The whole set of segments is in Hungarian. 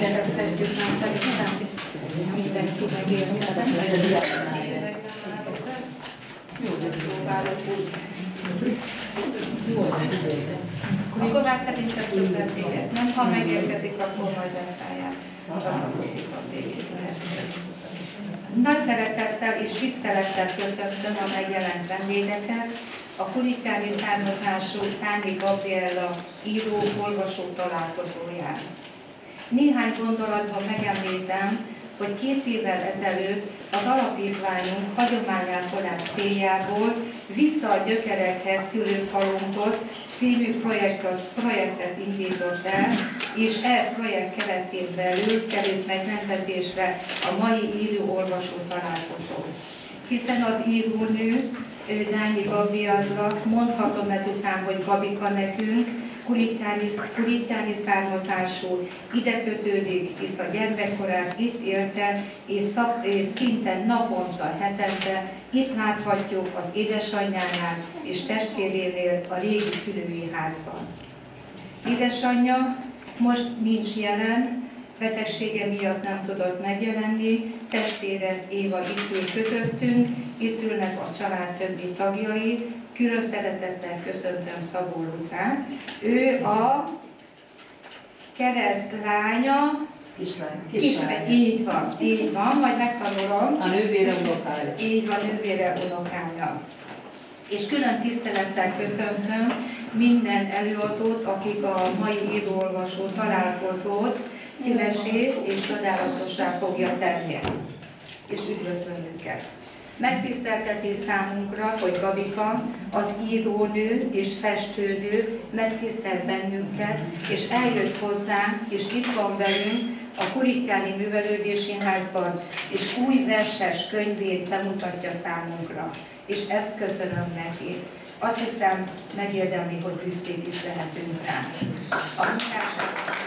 Elkezdhetjük már szerintem. Mindenki megérkezett. Jó, de próbálok úgy. Akkor már szerintem többet véget. Nem, ha megérkezik, akkor majd eltáját. Csatlakozik a végére. Nagy szeretettel és tisztelettel köszöntöm a megjelent vendégeket, a kuritáni származású Tányi Gabriella író-olvasó találkozóján. Néhány gondolatban megemlítem, hogy 2 évvel ezelőtt az alapítványunk hagyományápolás céljából Vissza a gyökerekhez, szülőfalunkhoz című projektet indított el, és projekt keretén belül került megrendezésre a mai író-olvasó találkozó. Hiszen az írónő, Tányi Gabriella, mondhatom ezután, hogy Gabika nekünk, kurityáni származású, ide kötődik, hisz a gyermekkorát itt élte, és szinte naponta, hetente itt láthatjuk az édesanyjánál és testvérénél a régi szülői házban. Édesanyja most nincs jelen, betegsége miatt nem tudott megjelenni, testvére Éva itt ül közöttünk, itt ülnek a család többi tagjai. Külön szeretettel köszöntöm Szabó Lucát. Ő a keresztlánya, kislány. Így van, majd megtanulom. A nővére unokája. Így van, nővére unokája. És külön tisztelettel köszöntöm minden előadót, akik a mai író-olvasó találkozót szívessé és csodálatossá fogja tenni. És üdvözlöm őket. Megtiszteltetés számunkra, hogy Gabika, az írónő és festőnő megtisztelt bennünket, és eljött hozzánk, és itt van velünk a Kurityáni Művelődési Házban, és új verses könyvét bemutatja számunkra. És ezt köszönöm neki. Azt hiszem, megérdemli, hogy büszkék is lehetünk rá. A munkását.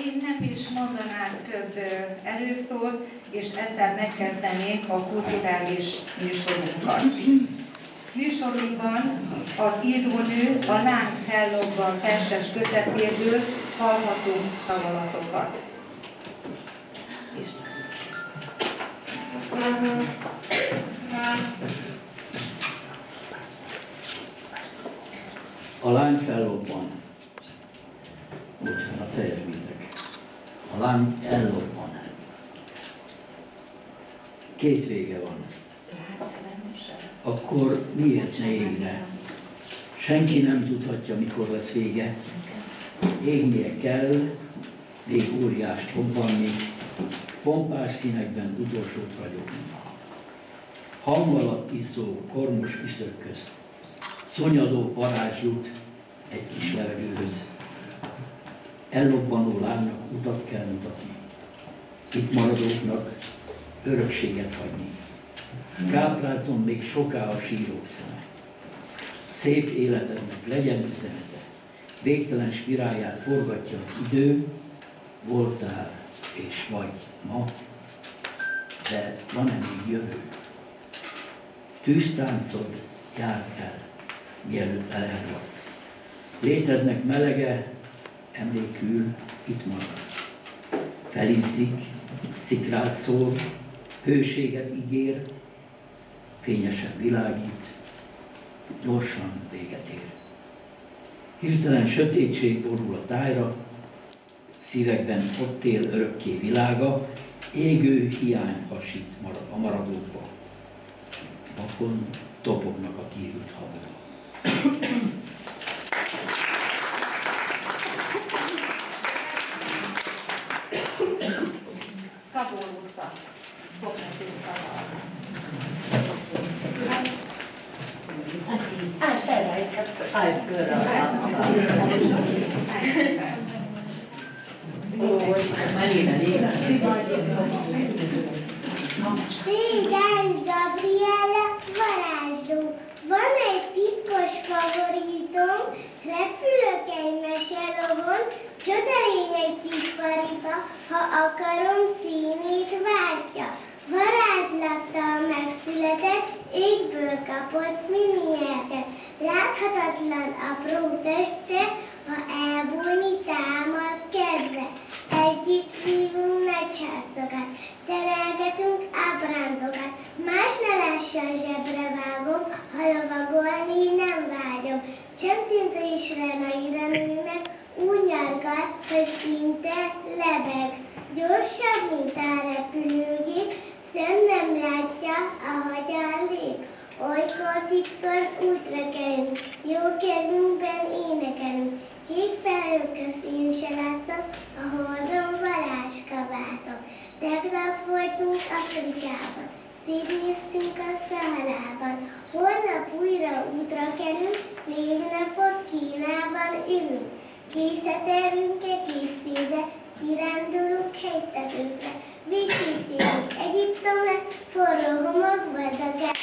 Én nem is mondanám több előszót, és ezzel megkezdenénk a kulturális műsorunkat. Műsorunkban az írónő a Láng fellobban verses kötetéből hallhatunk szavalatokat. A lány fellobban. Bocsánat, helyesbítek. A lány ellobban. 2 vége van. Akkor miért ne égne? Senki nem tudhatja, mikor lesz vége. Égnie kell, még óriást robbanni, pompás színekben utolsót ragyogni. Hang alatt izzó, kormos üszök közt, szonyadó varázs jut egy kis levegőhöz. Ellobbanó lánynak utat kell mutatni, itt maradóknak örökséget hagyni. Káprázzon még soká a sírók szeme. Szép életednek legyen üzenete, végtelen spirálját forgatja az idő, voltál és vagy ma, de van-e még jövő? Tűztáncod jár el, mielőtt elhelyadsz. Létednek melege, emlékül, itt marad. Felizzik, szikrát szól, hőséget ígér, fényesen világít, gyorsan véget ér. Hirtelen sötétség borul a tájra, szívekben ott él örökké világa, égő hiány hasít a maradókba. Vakon topognak a kiült havak. Szabó Luca fog nekünk szavalni. Állj föl rá. Léna. Régen Gabriella varázsló. Van egy titkos favoritom, repülök egy meselovon, csodalény egy kis paripa, ha akarom színét váltja. Varázslattal megszületett, égből kapott miniátet. Láthatatlan Tudatlan apró teste, ha elbújni támad kedve. Együtt hívunk nagy harcokat, terelgetünk ábrándokat. Más ne lassan zsebre vágom, ha lovagolni nem vágyom. Csöntintésre nagyra nő meg, úgy nyargat, hogy szinte lebeg. Gyorsabb, mint a repülőgép, szem nem látja, ahogyan lép. Olykor titkon útra kerülünk, jó kedvünkben énekelünk. Kék felhők közt én se látszom, a holdon varázskabátom. Tegnap voltunk Afrikában, szétnéztünk a Szaharában. Holnap újra útra kerül, névnapot Kínában ülünk. Kész a tervünk egész évre, kirándulunk hegytetőkre. Végső célunk Egyiptom lesz, forró homokba dagál.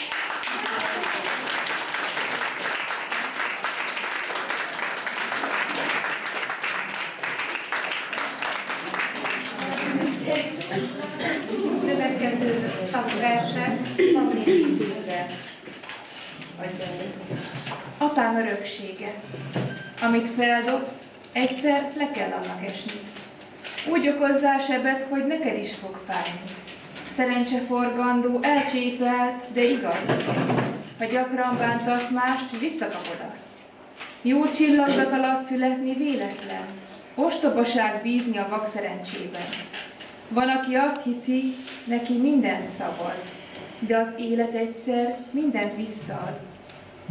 Következő szakverset Fabriciusre adja elő. Apám öröksége. Amit feldobsz, egyszer le kell annak esni. Úgy okozzál sebet, hogy neked is fog fájni. Szerencseforgandó, elcsépelt, de igaz. Ha gyakran bántasz mást, visszakapod azt. Jó csillagzat alatt születni véletlen. Ostobaság bízni a vak szerencsében. Van, aki azt hiszi, neki mindent szabad, de az élet egyszer mindent visszaad.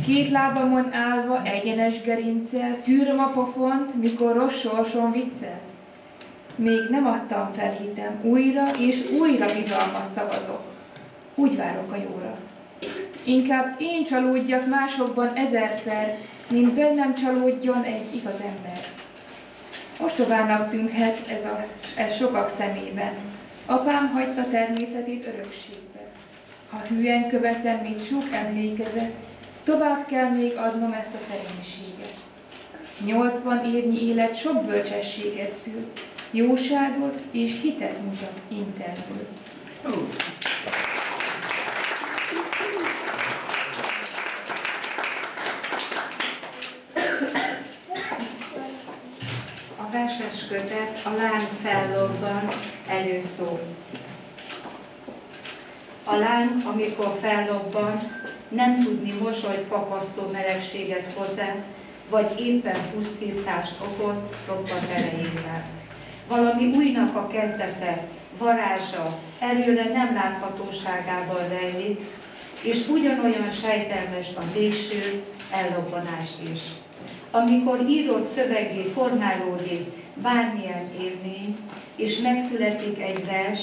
Két lábamon állva, egyenes gerincel, tűröm a pofont, mikor rossz sorson viccel. Még nem adtam fel hitem, újra és újra bizalmat szavazok. Úgy várok a jóra. Inkább én csalódjak másokban ezerszer, mint bennem csalódjon egy igaz ember. Ostobának tűnhet ez sokak szemében. Apám hagyta természetét örökségbe. Ha hülyen követem, mint sok emlékezet, tovább kell még adnom ezt a szerénységet. 80 évnyi élet sok bölcsességet szül, jóságot és hitet mutat interből. A verses kötet a láng fellobban előszól. A láng, amikor fellobban, nem tudni mosolyt fakasztó melegséget hozzá, vagy éppen pusztítást okoz roppant erejével. Valami újnak a kezdete, varázsa, előle nem láthatóságában rejlik, és ugyanolyan sejtelmes a végső ellobbanás is. Amikor írott szövegé formálódik bármilyen élmény, és megszületik egy vers,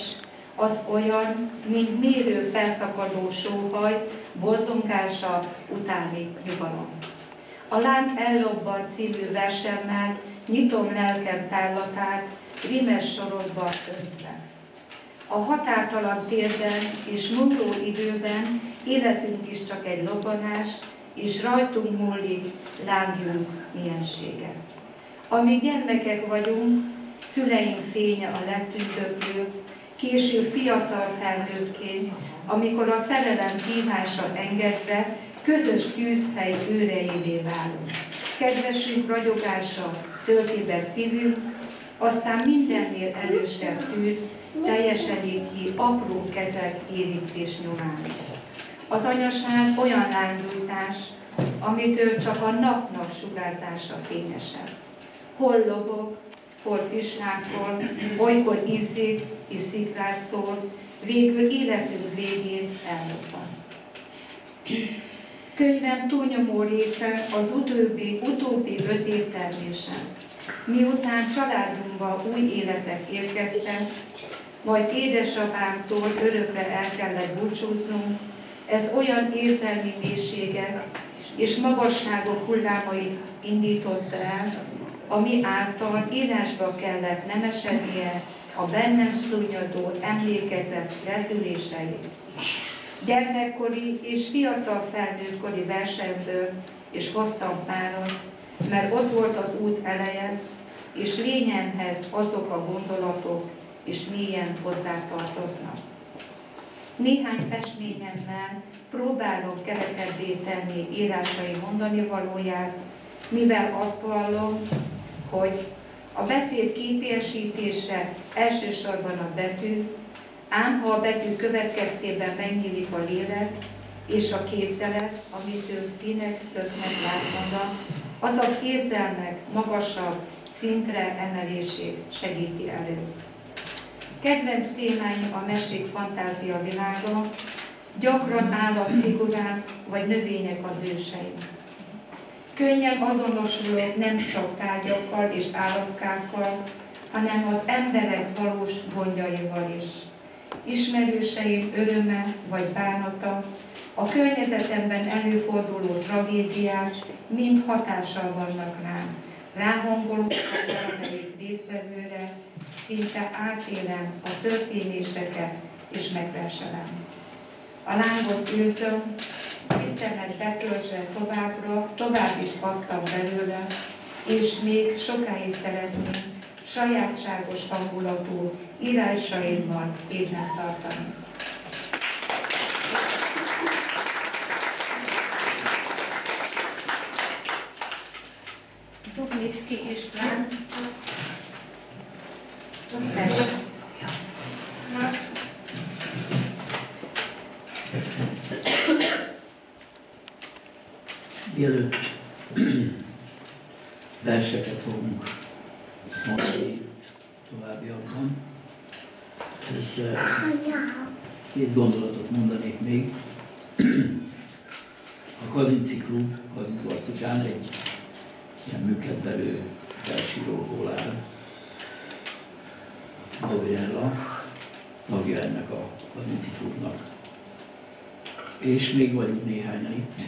az olyan, mint mérő felszakadó sóhaj, borzongása utáni nyugalom. A Láng ellobban című versemmel nyitom lelkem tárlatát, rimes sorokba öntve. A határtalan térben és múló időben életünk is csak egy lobbanás, és rajtunk múlik lángjunk miensége. Amíg gyermekek vagyunk, szüleink fénye a legtündöklőbb, később fiatal felnőttként, amikor a szerelem hívása engedve, közös tűzhely őreivé válunk. Kedvesünk ragyogása tölti be szívünk, aztán mindennél erősebb tűz teljesedik ki apró kezek érintés nyomán. Az anyaság olyan lánygyújtás, amitől csak a napnak sugárzása fényesebb. Hol lobog, hol pislákol, olykor izzik és szikrát szól, végül életünk végén ellobban. Könyvem túlnyomó része az utóbbi 5 év termése. Miután családunkba új életek érkeztek, majd édesapámtól örökre el kellett búcsúznunk, ez olyan érzelmi mélységek és magasságok hullámait indította el, ami által írásba kellett nemesednie a bennem szúnyadó emlékezet rezüléseit. Gyermekkori és fiatal felnőttkori versemből is hoztam párat, mert ott volt az út eleje, és lényemhez azok a gondolatok is mélyen hozzátartoznak. Néhány festményemmel próbálom keretebbé tenni írásai mondani valóját, mivel azt vallom, hogy a beszéd képiesítésre elsősorban a betű, ám ha a betű következtében megnyílik a lélek és a képzelet, amitől színek szöknek vászonra, azaz érzelmek magasabb szintre emelését segíti elő. Kedvenc témáim a mesék fantázia világa, gyakran állatfigurák vagy növények a hőseim. Könnyen azonosulok nem csak tárgyakkal és állatkákkal, hanem az emberek valós gondjaival is. Ismerőseim öröme vagy bánata, a környezetemben előforduló tragédiák mind hatással vannak rám. Ráhangolok a valamelyik résztvevőre, szinte átélem a történéseket és megverselem. A lángot őrzöm, tisztelet betöltve tovább is adtam belőle, és még sokáig szeretném sajátságos hangulatú írásaimmal élen tartani. Dubnicki István. Mielőtt verseket fogunk mondani itt továbbiakban, két gondolatot mondanék még. A Kazinczy Klub, Kazinczy Arcikán egy ilyen műkedvelő versíróból áll. Gabriella, tagja ennek a Kazinczy Klubnak. És még vagyunk néhányan itt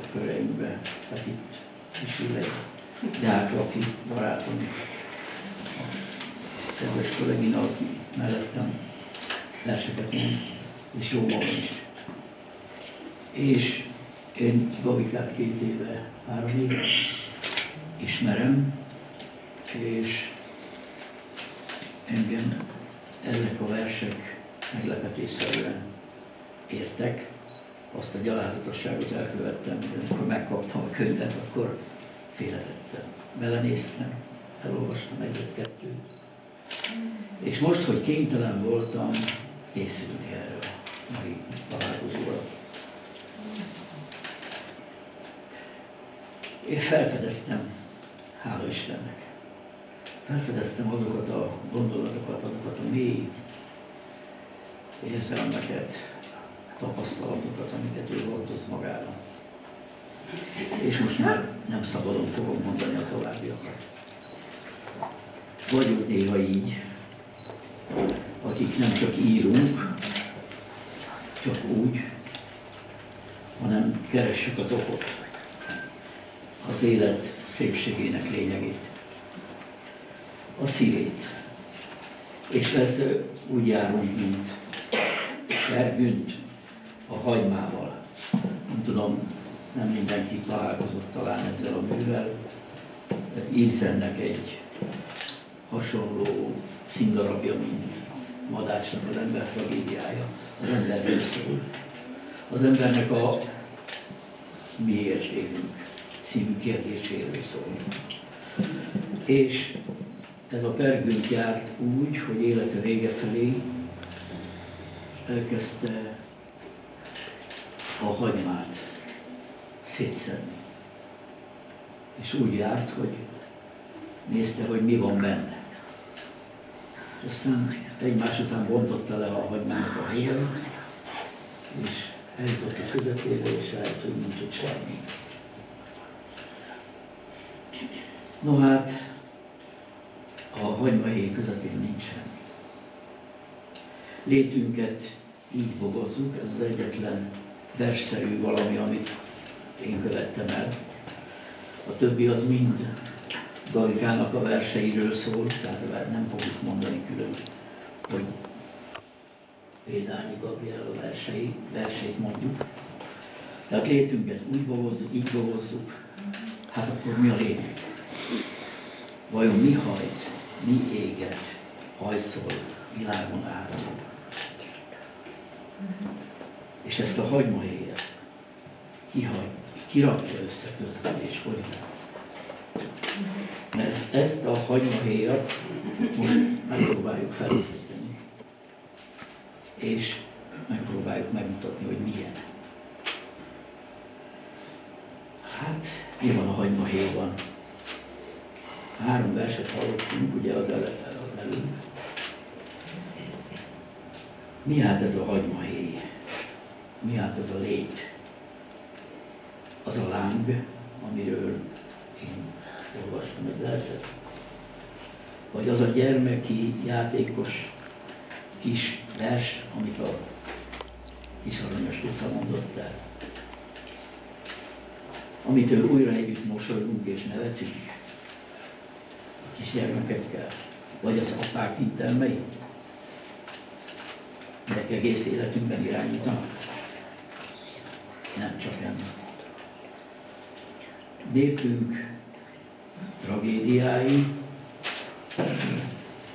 a köreinkben, hát itt is ül egy Deák Laci barátom, a kedves kollégina, aki mellettem verseket mond, és jó magam is. És én Gabikát 3 éve ismerem, és engem ezek a versek meglepetésszerűen értek. Azt a gyalázatosságot elkövettem, hogy amikor megkaptam a könyvet, akkor félretettem. Belenéztem, elolvastam 1-2. És most, hogy kénytelen voltam készülni erre a mai találkozóra, én felfedeztem, hála Istennek, felfedeztem azokat a gondolatokat, azokat a mély érzelmeket, tapasztalatokat, amiket ő hordoz magára. És most már nem szabadon fogom mondani a továbbiakat. Vagyunk néha így, akik nem csak írunk, csak úgy, hanem keressük az okot, az élet szépségének lényegét, a szívét. És persze úgy járunk, mint Fergünt a hagymával. Nem tudom, nem mindenki találkozott talán ezzel a művel. Ez Ibsennek egy hasonló színdarabja, mint Madácsnak az ember tragédiája. Az emberről szól. Az embernek a miért élünk című kérdéséről szól. És ez a Peer Gynt járt úgy, hogy élete vége felé elkezdte a hagymát szétszedni. És úgy járt, hogy nézte, hogy mi van benne. Aztán egymás után bontotta le a hagymának a héjait, és eljutott a közepére, és rájött, hogy nincs ott semmi. No hát, a hagymahéj közepén nincs semmi. Létünket így bogozzuk, ez az egyetlen versszerű valami, amit én követtem el. A többi az mind Gabikának a verseiről szól, tehát nem fogjuk mondani külön, hogy Példányi Gabriella verseit mondjuk. Tehát létünket úgy bogozzuk, így bogozzuk, hát akkor mi a lényeg? Vajon mi hajt, mi éget, hajszol világon át? És ezt a hagymahéjat kirakja össze közben, és hogy mert ezt a hagymahéjat most megpróbáljuk felfejteni, és megpróbáljuk megmutatni, hogy milyen. Hát, mi van a hagymahéjban? 3 verset hallottunk, ugye az előbb. Mi hát ez a hagymahéj? Mi hát ez a lét? Az a láng, amiről én olvastam egy verset? Vagy az a gyermeki, játékos kis vers, amit a kis aranyos Luca mondott el? Amitől újra együtt mosolygunk és nevetünk a kisgyermekekkel? Vagy az apák intelmei, melyek egész életünkben irányítanak? Nem csak ennek. Népünk tragédiái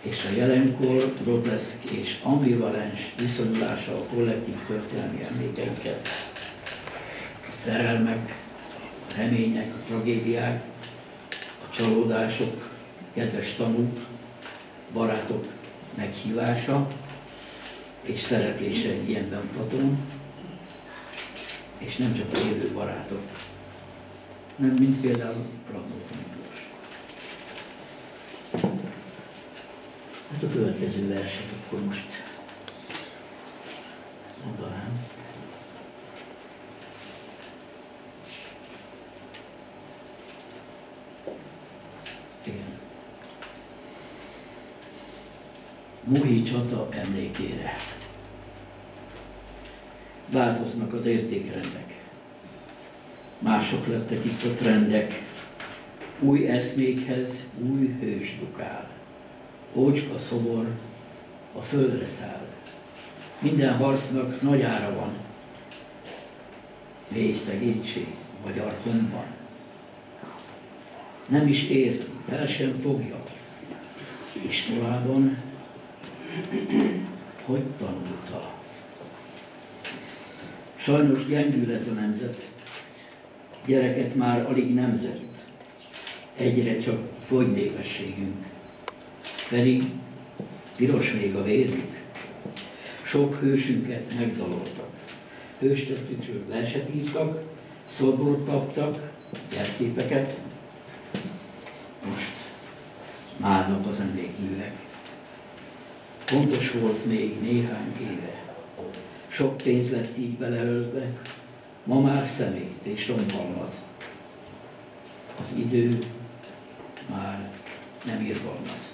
és a jelenkor groteszk és ambivalens viszonyulása a kollektív történelmi emlékeinkhez, a szerelmek, a remények, a tragédiák, a csalódások, kedves tanúk, barátok meghívása és szereplése egy ilyen bemutatón, és nem csak élő barátok, nem mint például Radnóti Miklós. Hát a következő verset akkor most mondanám. Igen. Mohi csata emlékére. Változnak az értékrendek. Mások lettek itt a trendek. Új eszmékhez új hős dukál. Ócska szobor a földre száll. Minden harcnak nagy ára van. Mély szegénység magyar honban. Nem is érti, fel sem fogja. Iskolában hogy tanulta? Sajnos gyengül ez a nemzet, gyereket már alig nemzett, egyre csak fogy népességünk, pedig piros még a vérünk. Sok hősünket megdaloltak, hőstettükről verset írtak, szobrot kaptak, jelképeket, most málnak az emlékművek. Fontos volt még néhány éve. Sok pénz lett így beleölve, ma már szemét és rompalmaz. Az idő már nem irgalmaz.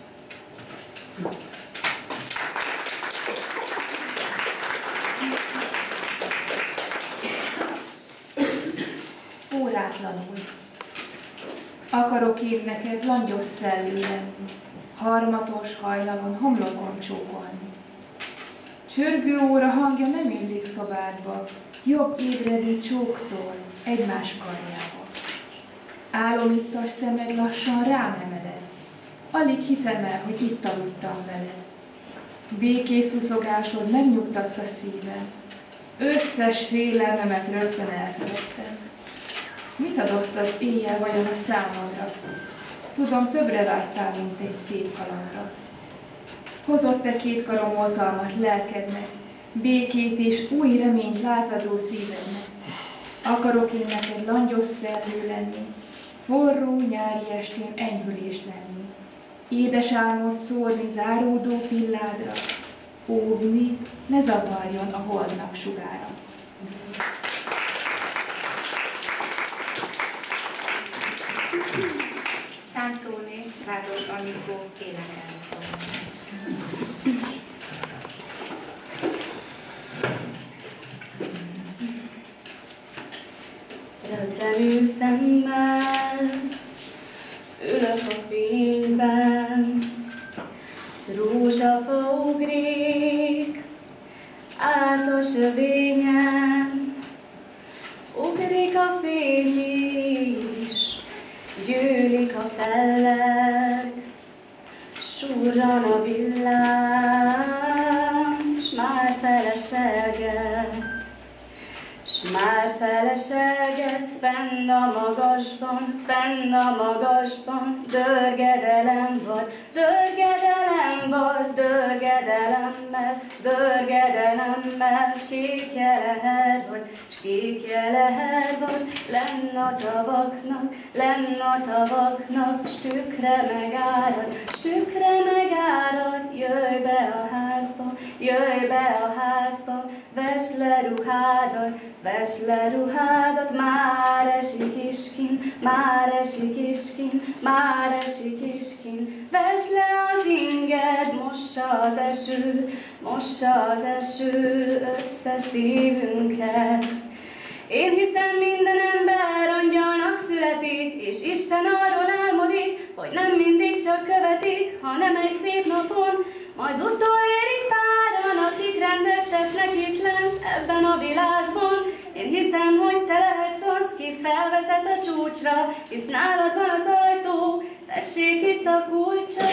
Órátlanul. Akarok én neked langyos szellő lenni, harmatos hajnalon homlokon csókolni. Csörgő óra hangja nem illik szobádba, jobb ébredő csóktól egymás karjába. Álomittas szemed lassan rám emeled, alig hiszem el, hogy itt aludtam veled. Békés szuszogásod megnyugtatta szívem, összes félelmemet rögtön elfeledtem. Mit adott az éjjel vajon a számodra? Tudom, többre vágytál, mint egy szép kalandra. Hozott-e két karom oltalmat lelkednek, békét és új reményt lázadó szívednek? Akarok én neked langyos szellő lenni, forró nyári estén enyhülés lenni, édes álmot szórni záródó pilládra, óvni, ne zavarjon a holdnak sugára. Szántóné, Város Anikó énekelni fog. Rögtelő szemmel ülök a fényben, rózsafa ugrik át a sövényen, ugrik a fény is, gyűlik a felleg, surran a villám, s már feles feleselget. S már feleselget fenn a magasban, dörgedelem vad, dörgedelemmel, s kékje leher vagy, lenn a tavaknak, s tükre megárad, jöjj be a házba, vesd le ruhádat, már esik iskin, vesd le az inged, mossa az eső össze szívünket. Én hiszem, minden ember angyalnak születik, és Isten arról álmodik, hogy nem mindig csak követik, hanem egy szép napon majd utolérik páran, akik rendet tesznek itt lent ebben a világban. Én hiszem, hogy te lehetsz az, ki felvezet a csúcsra, hisz nálad van az ajtó, tessék itt a kulcsa.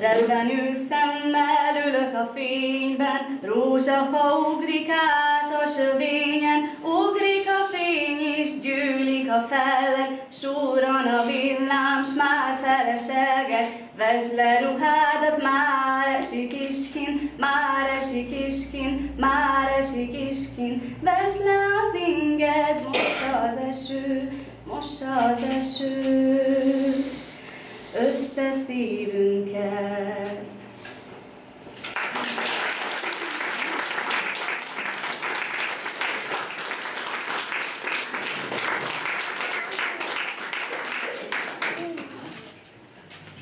Revenő szemmel ülök a fényben, rózsafa ugrik át a sövényen, ugrik a fény és gyűlik a felleg, súran a villám, s már feleselget, vesd le ruhádat, már esik iskin, vesd le az inged, mossa az eső, össze szívünket.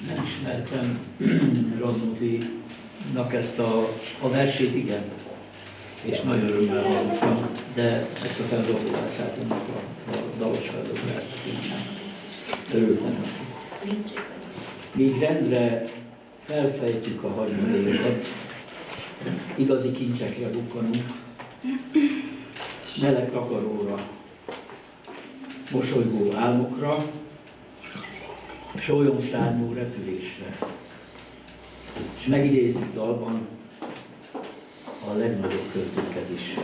Nem ismertem Radnótinak ezt a versét, igen, és nagyon örömmel hallottam, de ezt a feldolgozását, ennek a dalos feldolgozását én nem örültem. Míg rendre felfejtjük a hagyományokat, igazi kincsekre bukkanunk, meleg takaróra, mosolygó álmokra, sólyomszárnyú repülésre. És megidézzük dalban a legnagyobb költőket is.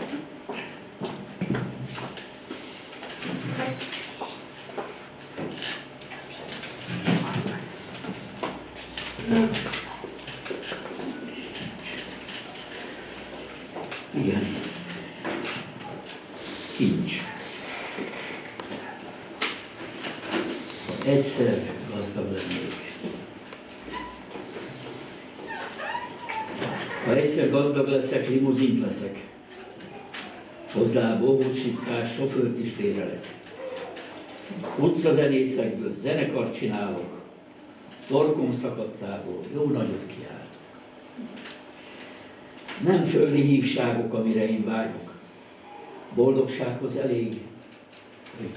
Igen. Kincs. Ha egyszer gazdag lennék. Ha egyszer gazdag leszek, limuzint veszek. Hozzá bohócsipkás sofőrt is bérelek. Utcazenészekből zenekart csinálok. Torkom szakadtából jó nagyot kiáltok. Nem földi hívságok, amire én vágyok. Boldogsághoz elég, hogy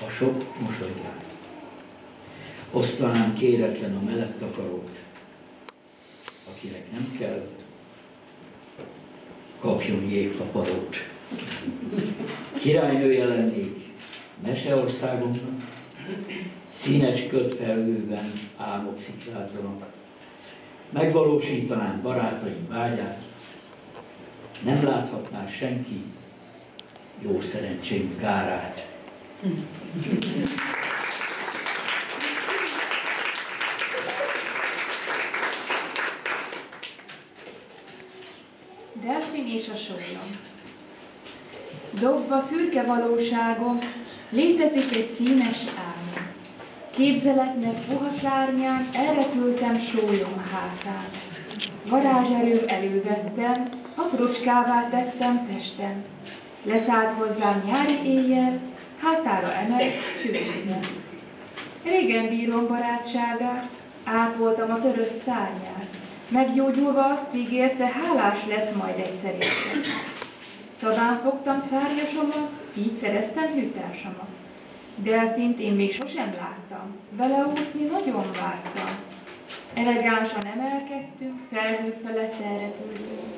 a sok mosolygál. Osztanám kéretlen a meleg takarót. Akinek nem kell, kapjon jégkaparót. Királynője lennék meseországomnak, színes kötfelhőben álmok sziklázzanak. Megvalósítanám barátaim vágyát, nem láthatná senki jó szerencsém kárát. Delfin és a sólyom. Dobva szürke valóságom, létezik egy színes álmom. Képzeletnek puha szárnyán elrepültem sólyom hátán. Varázserő elővettem, aprócskává tettem testem. Leszállt hozzám nyári éjjel, hátára emelt csőrűvel. Régen bírom barátságát, ápoltam a törött szárnyát. Meggyógyulva azt ígérte, hálás lesz majd egyszer érte. Szabán fogtam szárnyasomat, így szereztem hűtársamat. Delfint én még sosem láttam, vele úszni nagyon vártam. Elegánsan emelkedtünk, felhők felett elrepültünk.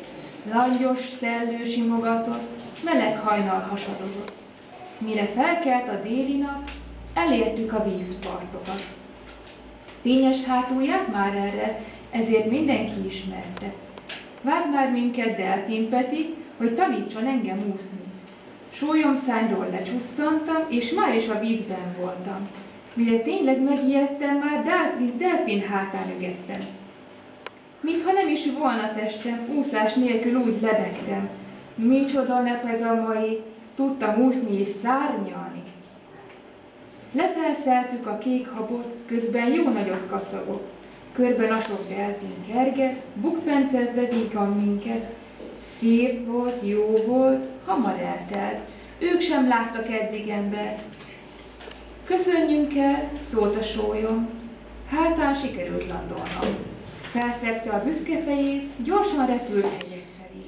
Langyos szellő simogatott, meleg hajnal hasadozott. Mire felkelt a déli nap, elértük a vízpartokat. Fényes hátulját már erre, ezért mindenki ismerte. Vár már minket Delfin Peti, hogy tanítson engem úszni. Sólyomszányról lecsusszantam, és már is a vízben voltam. Mire tényleg megijedtem, már delfin hátán ügettem. Mintha nem is volna testem, úszás nélkül úgy lebegtem. Micsoda nep ez a mai, tudtam úszni és szárnyalni. Lefelszeltük a kék habot, közben jó nagyot kacagott. Körben a sok delfin kerget, bukfencezve vígan minket. Szép volt, jó volt, hamar eltelt, ők sem láttak eddig embert. Köszönjünk el, szólt a sólyom, hátán sikerült landolnom. Felszegte a büszke fejét, gyorsan repült hegyek felé.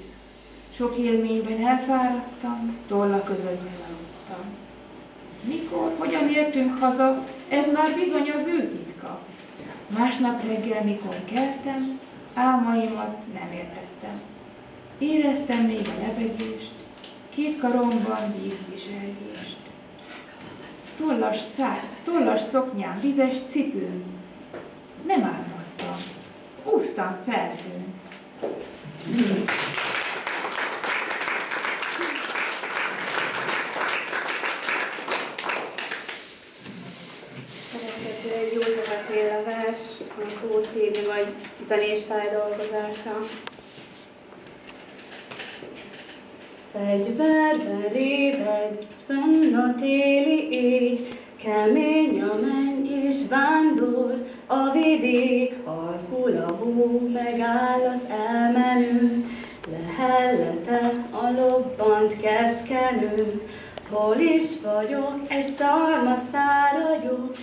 Sok élményben elfáradtam, tolla között megaludtam. Mikor, hogyan értünk haza, ez már bizony az ő titka. Másnap reggel, mikor keltem, álmaimat nem értettem. Éreztem még a lebegést, két karomban vízviselgést. Tollas száz, tollas szoknyám, vizes cipőm. Nem álmodtam, úsztam felhőn. Szerethető József Attila vers, a szószínű vagy zenés feldolgozása. Fegyverbe réved, fönn a téli éj, kemény a menny és vándor a vidék, halkul a hó, megáll az elmenő, lehellete a lobbant keszkenő. Hol is vagyok, egy szalmaszáragyok,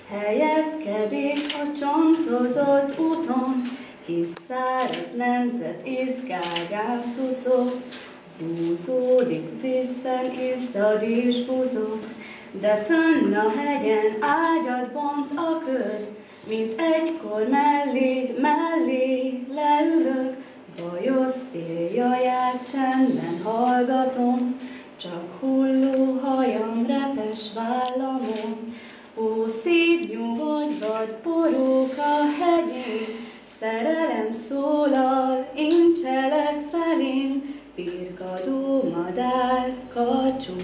helyezkedik a csontozott úton, kis száraz nemzet izgágán szuszog, zúzódik, zisszen, izzad és buzog, de fönn a hegyen ágyat bont a köd, mint egykor mellé leülök, bajos széljaját csendben hallgatom, csak hulló hajam repes vállamon. Ó, szív, nyugodj vagy, borók a hegyén, szerelem szólal, incselek felém, birkadó madár, kacsú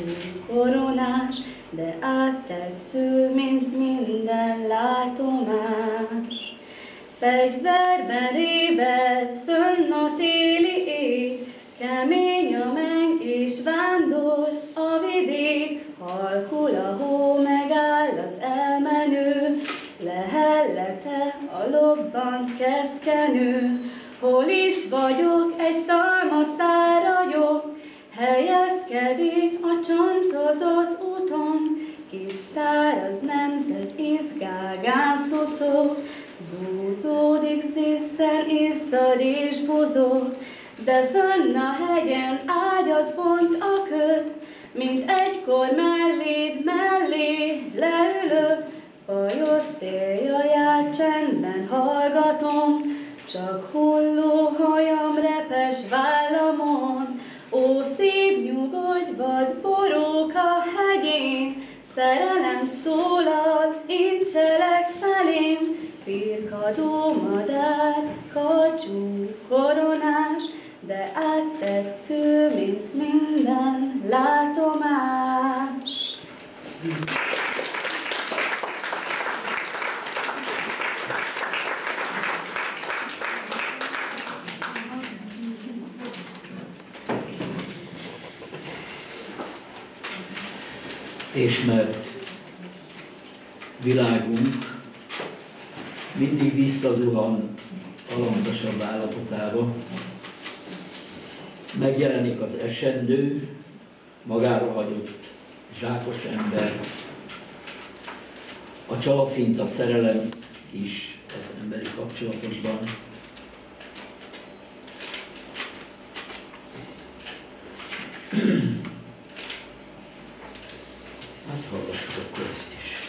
koronás, de áttetsző, mint minden látomás. Fegyverben réved, fönn a téli ég, kemény a menny és vándor a vidék, halkul a hó, megáll az elmenő, lehellete a lobbant keszkenő. Hol is vagyok, egy szalmaszáragyok, helyezkedik a csontozott úton, kis száraz nemzet izgágán szuszog, zúzódik, zisszen, izzad és buzog, de fönn a hegyen ágyat bont a köd, mint egykor mellé leülök, bajos széljaját csendben hallgatom, csak hulló hajam repes vállamon. Ó, szív, nyugodj vagy, borók a hegyén, szerelem szólal, incselek felém, birkadó madár, kacsú koronás, de áttetsző, mint minden látomás. És mert világunk mindig visszazuhan alantasabb állapotába, megjelenik az esendő, magára hagyott zsákos ember, a csalafint, a szerelem is az emberi kapcsolatokban. Hát hallgassuk akkor ezt is.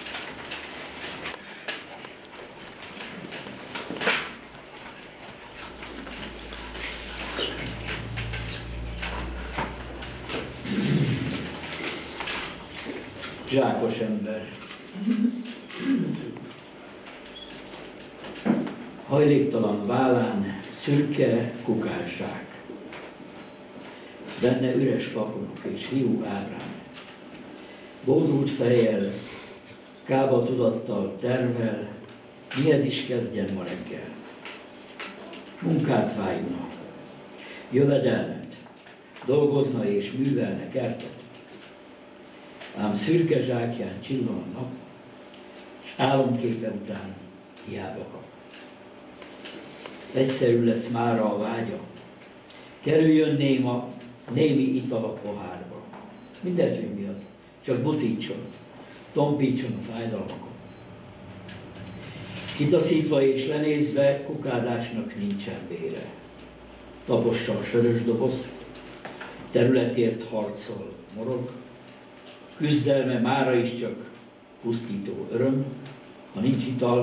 Zsákos ember. Hajléktalan vállán Szürke kukásszák, benne üres fakonok és hiú ábrán. Bódult fejjel, kába tudattal tervel, mihez is kezdjen ma reggel. Munkát vágyna, jövedelmet, dolgozna és művelne kertet. Ám szürke zsákján csillan a nap, és álomképe után hiába kap. Egyszerű lesz mára a vágya, kerüljön némi ital a pohárba. Mindegy, hogy mi az, csak butítson, tompítson a fájdalmakon. Kitaszítva és lenézve kukádásnak nincsen vére. Tapossa a sörös dobozt, területért harcol, morog, küzdelme mára is csak pusztító öröm, ha nincs ital,